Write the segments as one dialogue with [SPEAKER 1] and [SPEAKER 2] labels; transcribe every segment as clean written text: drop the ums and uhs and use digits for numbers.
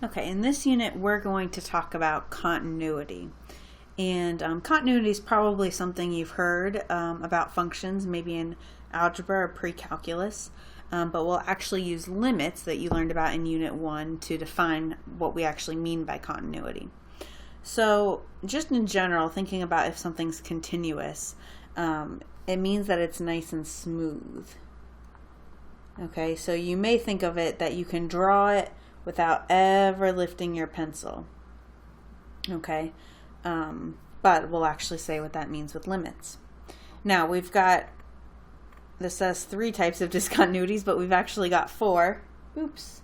[SPEAKER 1] Okay, in this unit we're going to talk about continuity. And continuity is probably something you've heard about functions, maybe in algebra or pre-calculus, but we'll actually use limits that you learned about in Unit 1 to define what we actually mean by continuity. So just in general, thinking about if something's continuous, it means that it's nice and smooth. Okay, so you may think of it that you can draw it without ever lifting your pencil. Okay, but we'll actually say what that means with limits. Now we've got, this says 3 types of discontinuities, but we've actually got 4. Oops.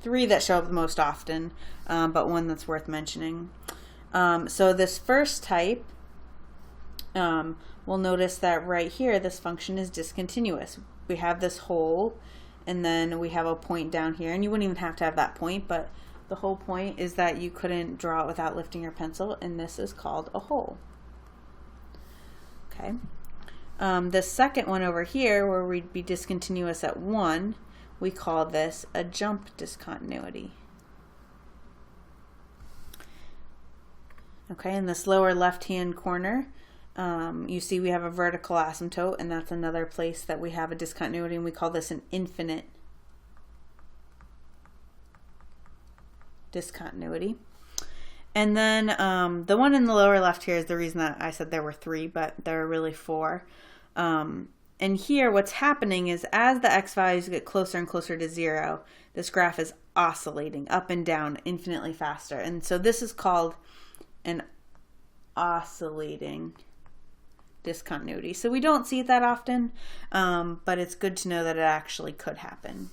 [SPEAKER 1] 3 that show up the most often, but one that's worth mentioning. So this first type, we'll notice that right here this function is discontinuous. We have this hole, and then we have a point down here, and you wouldn't even have to have that point, but the whole point is that you couldn't draw it without lifting your pencil, and this is called a hole. Okay. The second one over here, where we'd be discontinuous at 1, we call this a jump discontinuity. Okay, in this lower left-hand corner, you see we have a vertical asymptote, and that's another place that we have a discontinuity, and we call this an infinite discontinuity. And then the one in the lower left here is the reason that I said there were 3, but there are really 4. And here what's happening is as the x values get closer and closer to 0, this graph is oscillating up and down infinitely faster. And so this is called an oscillating discontinuity. So we don't see it that often, but it's good to know that it actually could happen.